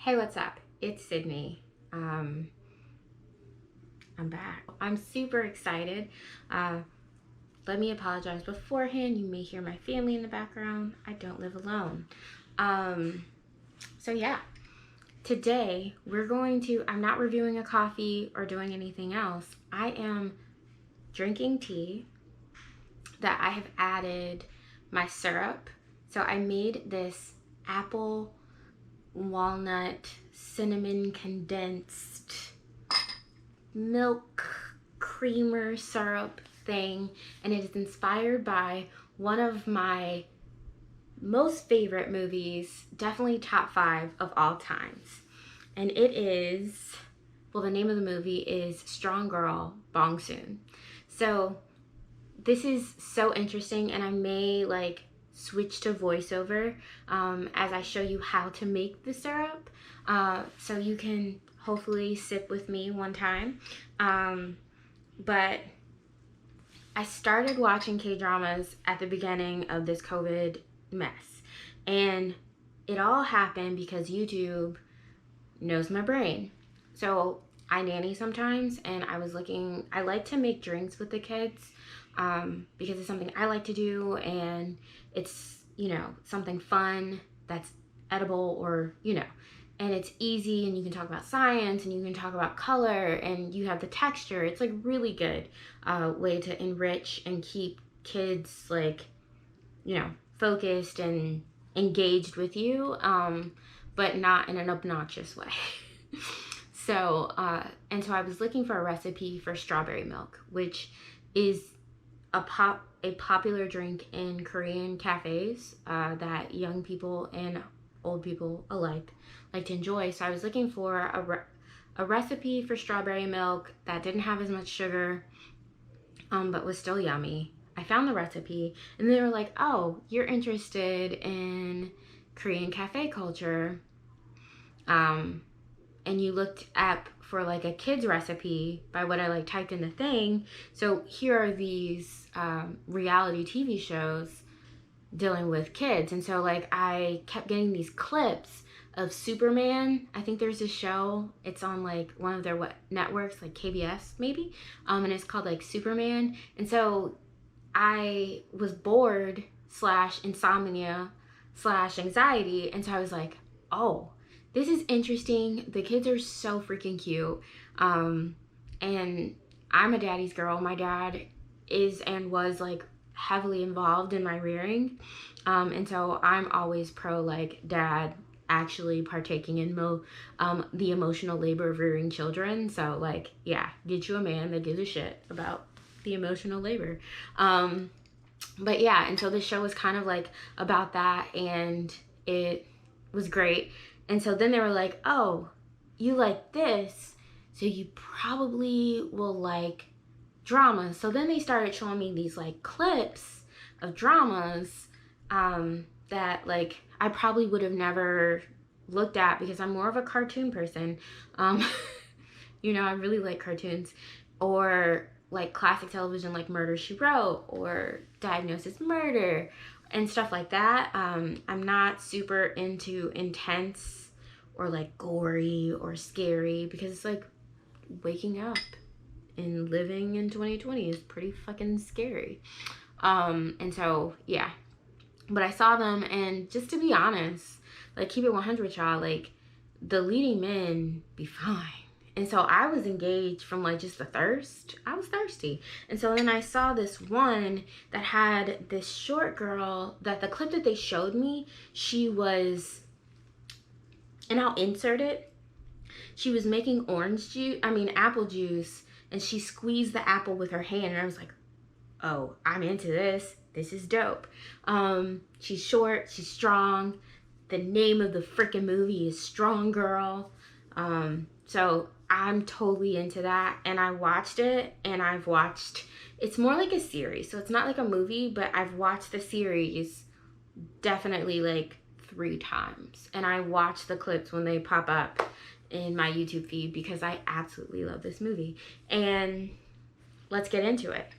Hey, what's up? It's Sydney. I'm back. I'm super excited. Uh, Let me apologize beforehand. You may hear my family in the background. I don't live alone. Um, so yeah, today I'm not reviewing a coffee or doing anything else. I am drinking tea that I have added my syrup. So I made this apple, walnut, cinnamon condensed milk creamer syrup thing, and it is inspired by one of my most favorite movies, definitely top 5 of all times. And it is, well, the name of the movie is Strong Girl, Bong Soon. So this is so interesting, and I may like switch to voiceover as I show you how to make the syrup, so you can hopefully sip with me one time. But I started watching Kdramas at the beginning of this COVID mess, and it all happened because YouTube knows my brain. So I nanny sometimes, and I like to make drinks with the kids because it's something I like to do, and it's, something fun that's edible, or, and it's easy, and you can talk about science, and you can talk about color, and you have the texture. It's like really good way to enrich and keep kids like, focused and engaged with you, but not in an obnoxious way. So I was looking for a recipe for strawberry milk, which is a popular drink in Korean cafes that young people and old people alike like to enjoy. So I was looking for a recipe for strawberry milk that didn't have as much sugar, but was still yummy. I found the recipe, and they were like, "Oh, you're interested in Korean cafe culture." And you looked up for like a kid's recipe by what I like typed in the thing. So here are these reality TV shows dealing with kids. And so like I kept getting these clips of Superman. I think there's a show. It's on like one of their networks, like KBS maybe. And it's called like Superman. And so I was bored / insomnia / anxiety. And so I was like, oh, this is interesting. The kids are so freaking cute. And I'm a daddy's girl. My dad is and was like heavily involved in my rearing. And so I'm always pro like dad actually partaking in the emotional labor of rearing children. So like, yeah, get you a man that gives a shit about the emotional labor. But yeah, and so the show was kind of like about that, and it was great. And so then they were like, oh, you like this, so you probably will like dramas. So then they started showing me these like clips of dramas that like I probably would have never looked at because I'm more of a cartoon person. I really like cartoons, or like classic television like Murder, She Wrote or Diagnosis Murder and stuff like that. I'm not super into intense or like gory or scary because it's like waking up and living in 2020 is pretty fucking scary. And so, yeah. But I saw them, and just to be honest, like keep it 100, y'all, like the leading men be fine. And so I was engaged from like just the thirst. I was thirsty. And so then I saw this one that had this short girl that the clip that they showed me, she was, and I'll insert it. She was making apple juice, and she squeezed the apple with her hand. And I was like, oh, I'm into this. This is dope. She's short, she's strong. The name of the freaking movie is Strong Girl. So I'm totally into that. And I watched it, and it's more like a series. So it's not like a movie, but I've watched the series definitely like 3 times. And I watch the clips when they pop up in my YouTube feed because I absolutely love this movie. And let's get into it.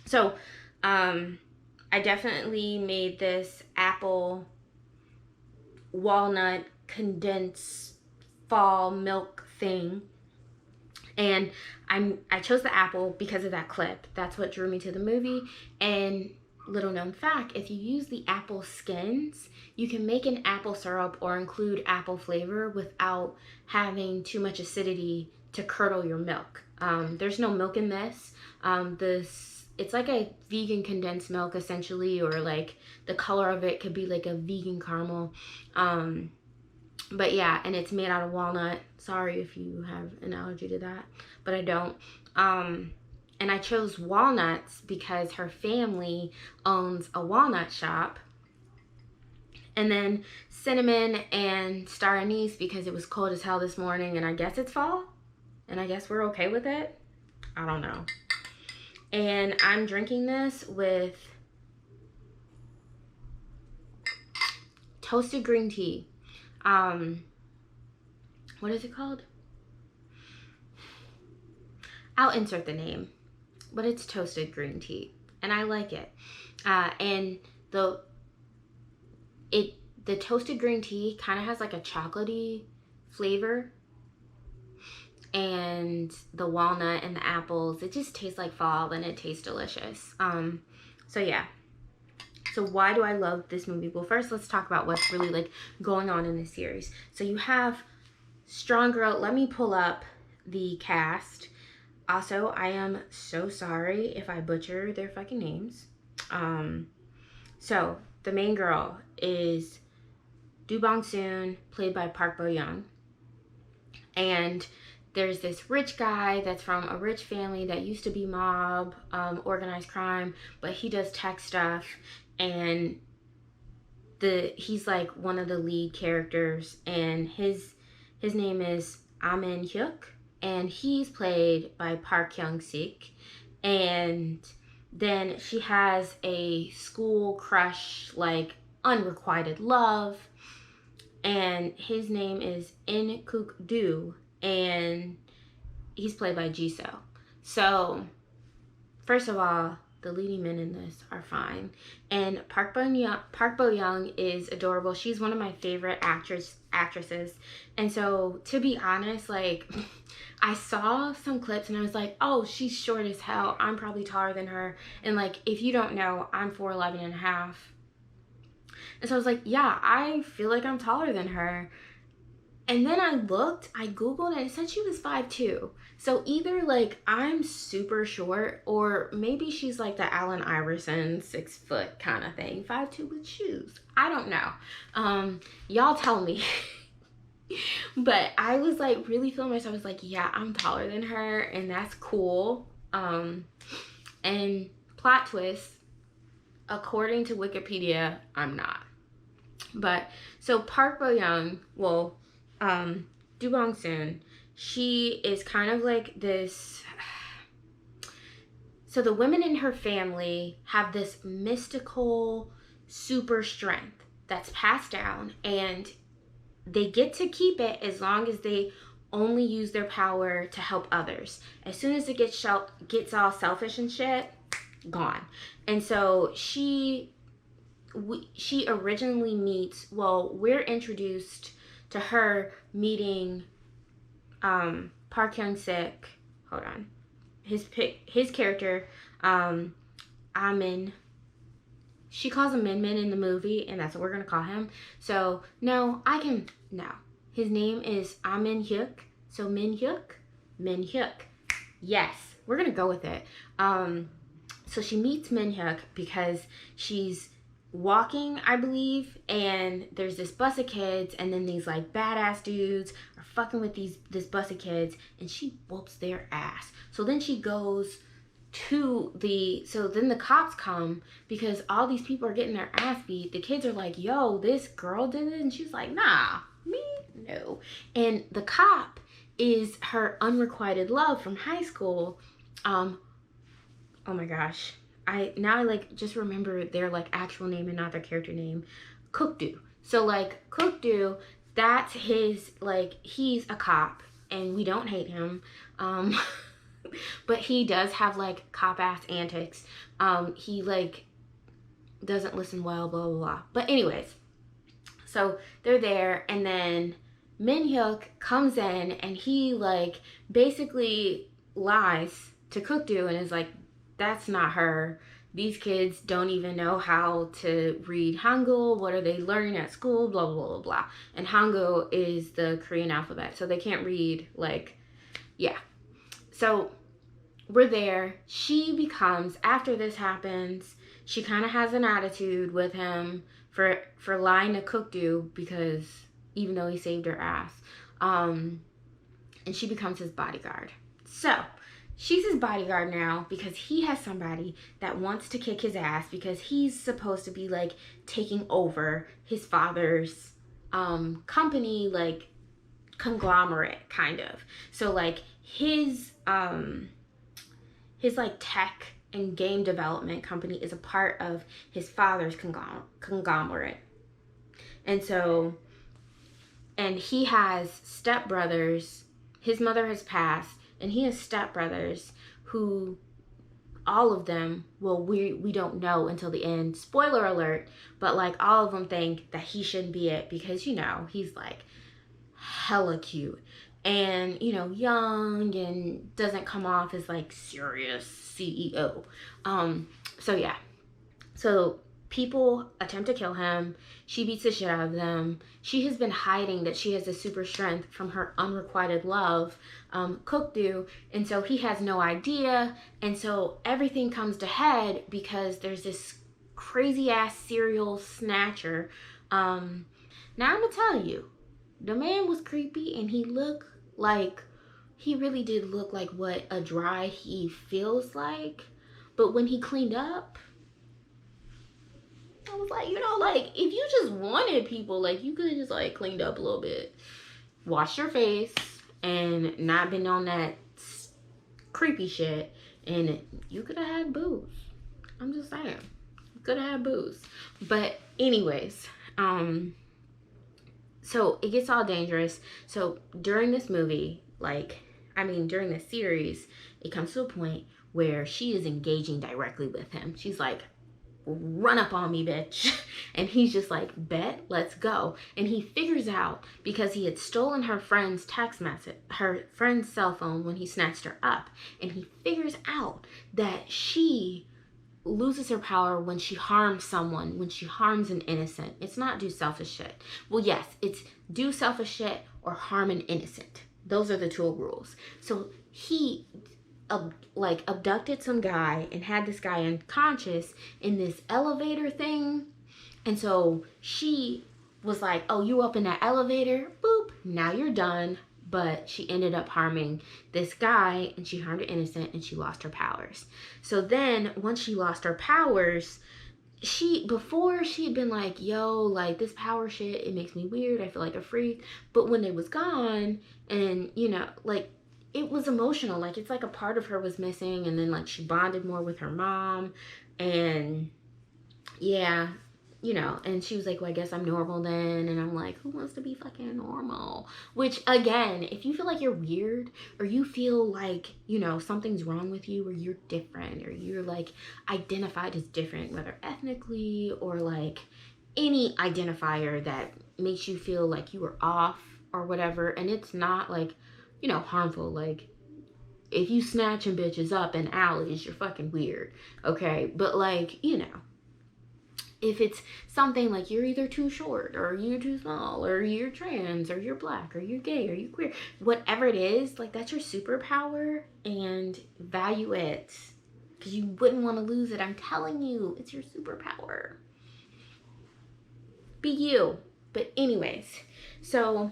So, I definitely made this apple walnut condensed fall milk thing. And I chose the apple because of that clip. That's what drew me to the movie. And little known fact, if you use the apple skins, you can make an apple syrup or include apple flavor without having too much acidity to curdle your milk. There's no milk in this. It's like a vegan condensed milk essentially, or like the color of it could be like a vegan caramel. But yeah, and it's made out of walnut. Sorry if you have an allergy to that, but I don't. And I chose walnuts because her family owns a walnut shop. And then cinnamon and star anise because it was cold as hell this morning, and I guess it's fall, and I guess we're okay with it. I don't know. And I'm drinking this with toasted green tea. What is it called? I'll insert the name, but it's toasted green tea, and I like it. And the toasted green tea kind of has like a chocolatey flavor, and the walnut and the apples, it just tastes like fall, and it tastes delicious. So yeah. So why do I love this movie? Well, first let's talk about what's really like going on in this series. So you have Strong Girl. Let me pull up the cast. Also, I am so sorry if I butcher their fucking names. So the main girl is Bong Soon, played by Park Bo Young. And there's this rich guy that's from a rich family that used to be mob, organized crime, but he does tech stuff. And he's like one of the lead characters, and his name is Amin Hyuk, and he's played by Park Hyung Sik. And then she has a school crush, like unrequited love, and his name is In Kook Do, and he's played by Jisoo. So first of all, the leading men in this are fine, and Park Bo Young is adorable. She's one of my favorite actresses. And so to be honest, like I saw some clips and I was like, oh, she's short as hell, I'm probably taller than her. And like, if you don't know, I'm 4'11" and a half. And so I was like, yeah, I feel like I'm taller than her. And then I Googled, and it said she was 5'2". So either like I'm super short, or maybe she's like the Allen Iverson 6 foot kind of thing, 5'2" with shoes. I don't know. Y'all tell me. But I was like really feeling myself. I was like, yeah, I'm taller than her, and that's cool. And plot twist, according to Wikipedia, I'm not. But so Park Bo Young, well, Bong Soon, she is kind of like this. So the women in her family have this mystical super strength that's passed down, and they get to keep it as long as they only use their power to help others. As soon as it gets all selfish and shit, gone. And so she originally meets, well, we're introduced to her meeting Park Hyung Sik. Hold on. His character, Amin. She calls him Min Min in the movie, and that's what we're gonna call him. So no. His name is Amin Hyuk. So Min Hyuk. Yes, we're gonna go with it. So she meets Min Hyuk because she's walking, I believe, and there's this bus of kids, and then these like badass dudes are fucking with this bus of kids, and she whoops their ass. So then she goes to then the cops come because all these people are getting their ass beat. The kids are like, yo, this girl did it, and she's like, nah, me, no. And the cop is her unrequited love from high school. Oh my gosh, I like just remember their like actual name and not their character name. Kook-do. So like Kook-do, that's his, like, he's a cop and we don't hate him. But he does have like cop ass antics. He like doesn't listen well, blah blah blah. But anyways, so they're there, and then Min Hyuk comes in and he like basically lies to Kukdu and is like, that's not her. These kids don't even know how to read Hangul. What are they learning at school? Blah, blah, blah, blah. And Hangul is the Korean alphabet. So they can't read, like, yeah. So we're there. She becomes, after this happens, she kind of has an attitude with him for lying to Kukdu because even though he saved her ass. And she becomes his bodyguard. So she's his bodyguard now because he has somebody that wants to kick his ass because he's supposed to be like taking over his father's company, like conglomerate kind of. So like his like tech and game development company is a part of his father's conglomerate. And so, and he has stepbrothers. His mother has passed, and he has stepbrothers who, all of them, well, we don't know until the end. Spoiler alert, but like all of them think that he shouldn't be it because, you know, he's like hella cute and, you know, young and doesn't come off as like serious CEO. So yeah. So people attempt to kill him. She beats the shit out of them. She has been hiding that she has a super strength from her unrequited love, Kukdu, and so he has no idea. And so everything comes to head because there's this crazy ass serial snatcher. Now I'm gonna tell you, the man was creepy and he looked like, he really did look like what a dry heave feels like. But when he cleaned up, I was like, you know, like, if you just wanted people, like, you could have just, like, cleaned up a little bit, washed your face, and not been on that creepy shit, and you could have had booze. I'm just saying. You could have had booze. But anyways, so it gets all dangerous. So during this movie, during this series, it comes to a point where she is engaging directly with him. She's like, run up on me, bitch. And he's just like, bet, let's go. And he figures out, because he had stolen her friend's text message, her friend's cell phone when he snatched her up, and he figures out that she loses her power when she harms someone, when she harms an innocent. It's not do selfish shit. Well, yes, it's do selfish shit or harm an innocent. Those are the two rules. So he abducted some guy and had this guy unconscious in this elevator thing. And so she was like, oh, you up in that elevator? Boop, now you're done. But she ended up harming this guy, and she harmed an innocent, and she lost her powers. So then once she lost her powers, before she had been like, yo, like this power shit, it makes me weird, I feel like a freak. But when it was gone, and you know, like, it was emotional. Like, it's like a part of her was missing, and then like she bonded more with her mom, and yeah, you know, and she was like, well, I guess I'm normal then. And I'm like, who wants to be fucking normal? Which, again, if you feel like you're weird, or you feel like, you know, something's wrong with you, or you're different, or you're like identified as different, whether ethnically or like any identifier that makes you feel like you were off or whatever, and it's not like, you know, harmful, like if you snatching bitches up in alleys, you're fucking weird, okay? But like, you know, if it's something like you're either too short, or you're too small, or you're trans, or you're black, or you're gay, or you're queer, whatever it is, like, that's your superpower, and value it, because you wouldn't want to lose it. I'm telling you, it's your superpower. Be you. But anyways, so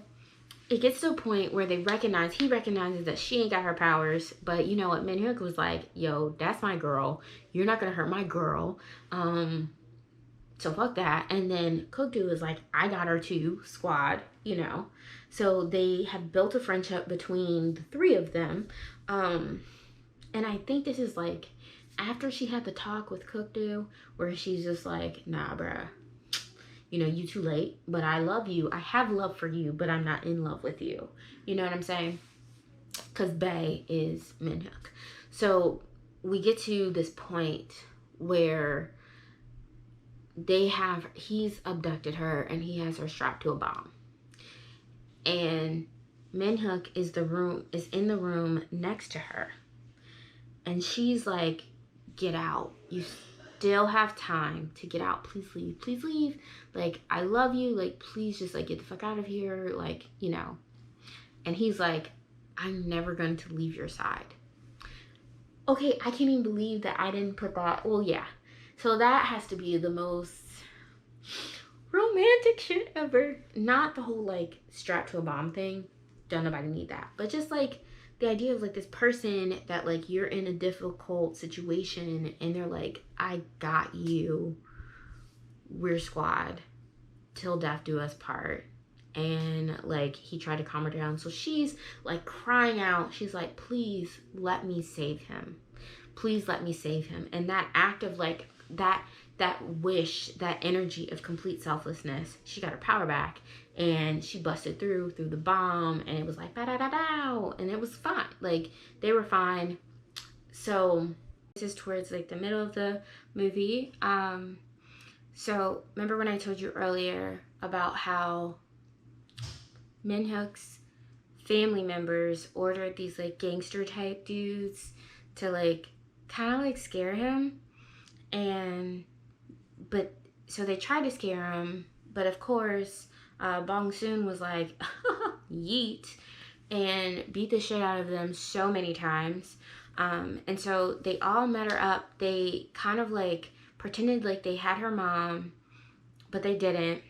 it gets to a point where he recognizes that she ain't got her powers, but you know what, Min Hyuk was like, yo, that's my girl, you're not gonna hurt my girl, so fuck that. And then Kukdu is like, I got her too, squad, you know. So they have built a friendship between the three of them. And I think this is like after she had the talk with Kukdu, where she's just like, nah, bruh, you know, you too late, but I love you. I have love for you, but I'm not in love with you. You know what I'm saying? Because Bae is Min Hyuk. So we get to this point where he's abducted her and he has her strapped to a bomb. and Minhook is in the room next to her, and she's like, get out, you still have time to get out, please leave, please leave, like, I love you, like, please just like get the fuck out of here, like, you know. And he's like, I'm never going to leave your side. Okay, I can't even believe that I didn't put that. Well, yeah, so that has to be the most romantic shit ever. Not the whole like strapped to a bomb thing, don't nobody need that, but just like the idea of like this person that like you're in a difficult situation and they're like, I got you, we're squad till death do us part. And like he tried to calm her down, so she's like crying out, she's like, please let me save him, please let me save him. And that act of like that wish, that energy of complete selflessness, she got her power back and she busted through the bomb, and it was like da da da da, and it was fine, like they were fine. So this is towards like the middle of the movie. So remember when I told you earlier about how Minhook's family members ordered these like gangster type dudes to like kind of like scare him, and but so they tried to scare him, but of course Bong Soon was like yeet, and beat the shit out of them so many times. And so they all met her up. They kind of like pretended like they had her mom, but they didn't.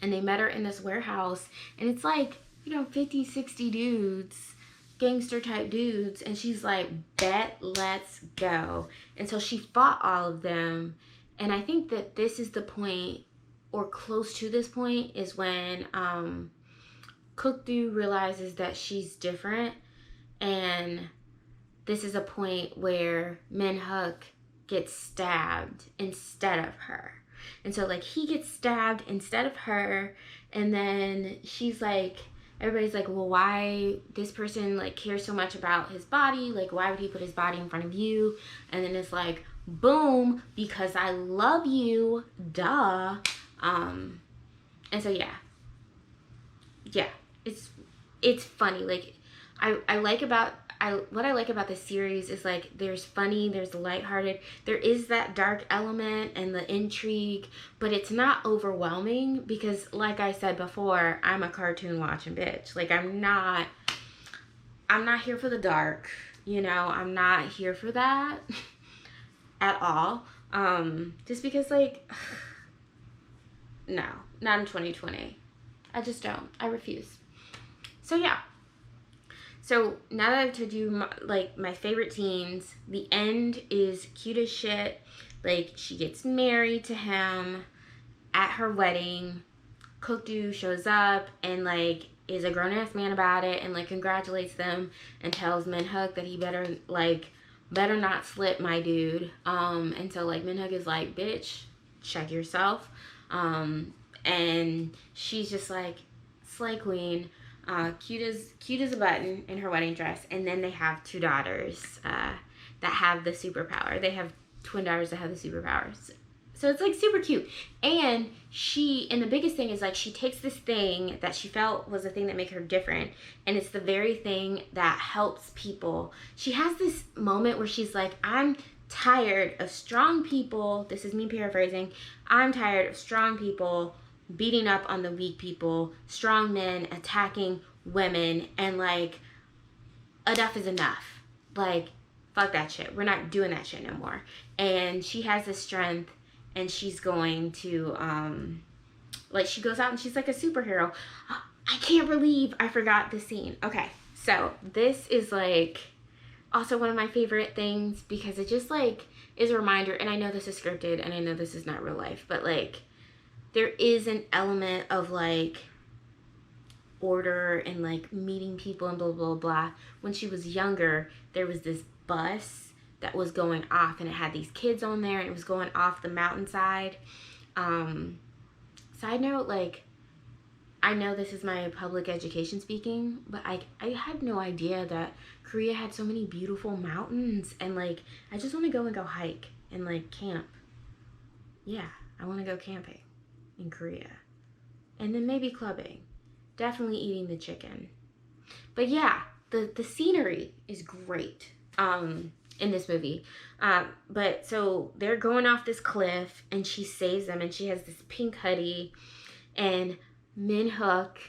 And they met her in this warehouse, and it's like, you know, 50, 60 dudes, gangster type dudes, and she's like, bet, let's go. And so she fought all of them. And I think that this is the point, or close to this point, is when Kukdu realizes that she's different, and this is a point where Minhook gets stabbed instead of her. And so like he gets stabbed instead of her, and then she's like, everybody's like, well, why this person like cares so much about his body, like why would he put his body in front of you? And then it's like, boom, because I love you, duh. And so yeah, it's funny. Like what I like about this series is like there's funny, there's lighthearted, there is that dark element and the intrigue, but it's not overwhelming because, like I said before, I'm a cartoon watching bitch. Like I'm not here for the dark, you know, I'm not here for that at all. Just because like no, not in 2020. I just don't. I refuse. So yeah. So now that I've told you my favorite scenes, the end is cute as shit. Like she gets married to him at her wedding. Kukdu shows up and like is a grown ass man about it and like congratulates them and tells Minhook that he better not slip, my dude. And so like Minhook is like, bitch, check yourself. And she's just like, slay queen. Cute as a button in her wedding dress. And then they have two daughters that have the superpower. They have twin daughters that have the superpowers. So it's like super cute. And the biggest thing is like she takes this thing that she felt was the thing that made her different, and it's the very thing that helps people. She has this moment where she's like, I'm tired of strong people. This is me paraphrasing. I'm tired of strong people beating up on the weak people, strong men attacking women, and like enough is enough. Like fuck that shit. We're not doing that shit no more. And she has this strength, and she's going to like she goes out and she's like a superhero. I can't believe I forgot the scene. Okay, so this is like also one of my favorite things because it just like is a reminder, and I know this is scripted and I know this is not real life, but like there is an element of like order and like meeting people and blah blah blah. When she was younger, there was this bus that was going off, and it had these kids on there, and it was going off the mountainside. Side note, like I know this is my public education speaking, but I had no idea that Korea had so many beautiful mountains, and like I just want to go and go hike and like camp. Yeah, I want to go camping in Korea, and then maybe clubbing, definitely eating the chicken. But yeah, the scenery is great in this movie. But so they're going off this cliff, and she saves them, and she has this pink hoodie, and Min Hook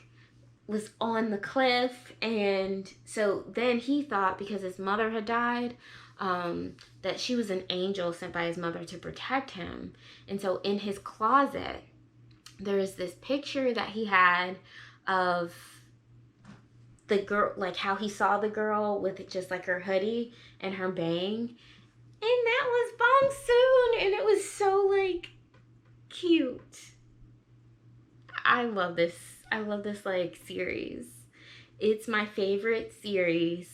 was on the cliff, and so then he thought, because his mother had died, that she was an angel sent by his mother to protect him. And so in his closet, there is this picture that he had of the girl, like how he saw the girl with just like her hoodie and her bang, and that was Bong Soon, and it was so like cute. I love this. I love this like series. It's my favorite series.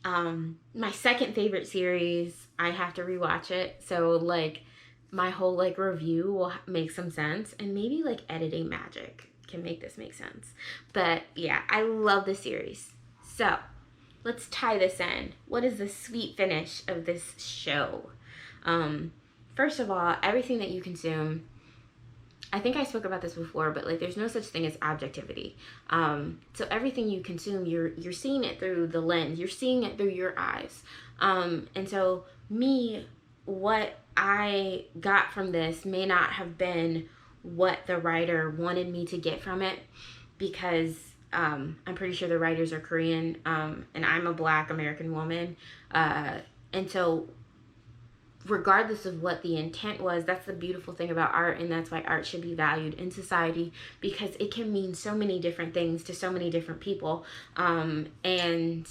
My second favorite series. I have to rewatch it, so like my whole like review will make some sense, and maybe like editing magic can make this make sense. But yeah, I love the series. So let's tie this in. What is the sweet finish of this show? First of all, everything that you consume, I think I spoke about this before, but like there's no such thing as objectivity. So everything you consume, you're seeing it through the lens. You're seeing it through your eyes. And so what I got from this may not have been what the writer wanted me to get from it, because I'm pretty sure the writers are Korean, and I'm a Black American woman. And so regardless of what the intent was, that's the beautiful thing about art, and that's why art should be valued in society, because it can mean so many different things to so many different people, and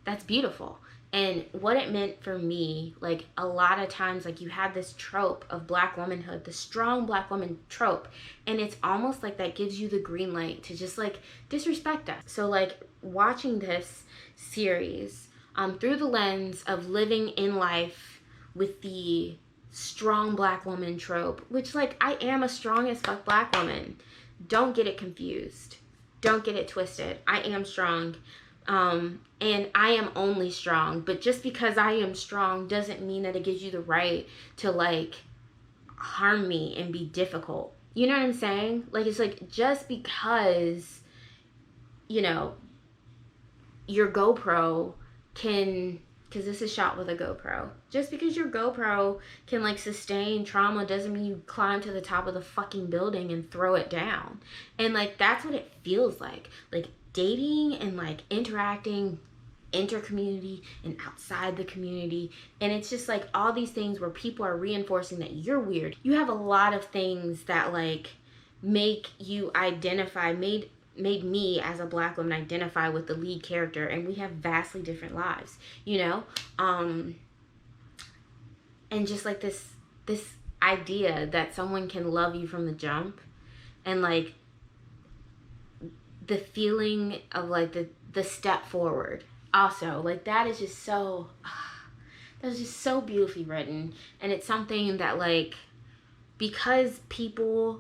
that's beautiful. And what it meant for me, like a lot of times, like you have this trope of Black womanhood, the strong Black woman trope, and it's almost like that gives you the green light to just like disrespect us. So like watching this series through the lens of living in life with the strong Black woman trope, which like I am a strong as fuck Black woman. Don't get it confused. Don't get it twisted. I am strong. And I am only strong. But just because I am strong doesn't mean that it gives you the right to like harm me and be difficult. You know what I'm saying? Like it's like just because, you know, your GoPro can, because this is shot with a GoPro. Just because your GoPro can like sustain trauma doesn't mean you climb to the top of the fucking building and throw it down. And like that's what it feels like. Like dating and like interacting inter-community and outside the community. And it's just like all these things where people are reinforcing that you're weird. You have a lot of things that like make you identify, made me as a Black woman identify with the lead character, and we have vastly different lives, you know? And just like this idea that someone can love you from the jump, and like the feeling of like the step forward also, like that is just so that's just so beautifully written. And it's something that like, because people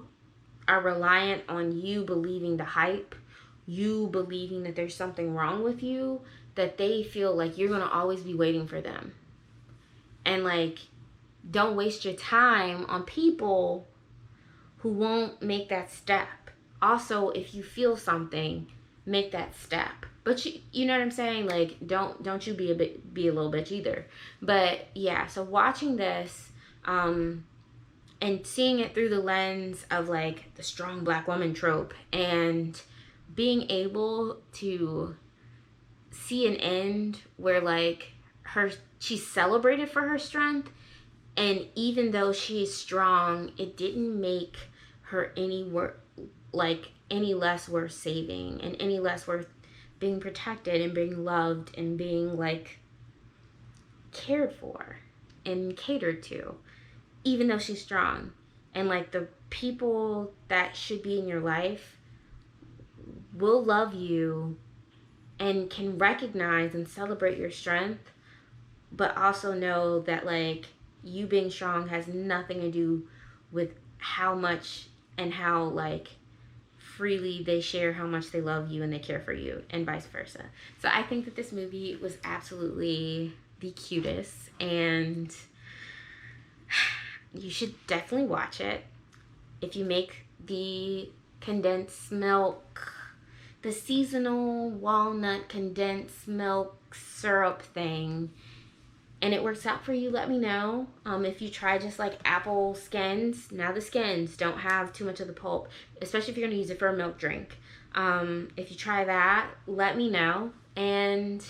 are reliant on you believing the hype, you believing that there's something wrong with you, that they feel like you're gonna always be waiting for them. And like, don't waste your time on people who won't make that step. Also, if you feel something, make that step. But you know what I'm saying? Like, don't you be a little bitch either. But yeah, so watching this, and seeing it through the lens of like the strong Black woman trope, and being able to see an end where like she's celebrated for her strength, and even though she's strong, it didn't make her any less worth saving, and any less worth being protected and being loved and being like cared for and catered to, even though she's strong. And like the people that should be in your life will love you and can recognize and celebrate your strength, but also know that like you being strong has nothing to do with how much and how like freely they share how much they love you and they care for you, and vice versa. So I think that this movie was absolutely the cutest, and you should definitely watch it. If you make the condensed milk the seasonal walnut condensed milk syrup thing and it works out for you, let me know. If you try just like apple skins, now the skins don't have too much of the pulp, especially if you're gonna use it for a milk drink. If you try that, let me know. And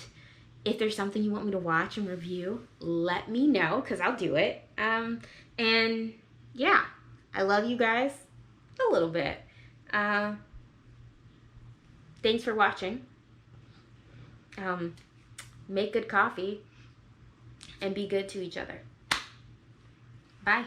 if there's something you want me to watch and review, let me know, because I'll do it. And yeah, I love you guys a little bit. Thanks for watching. Make good coffee and be good to each other. Bye.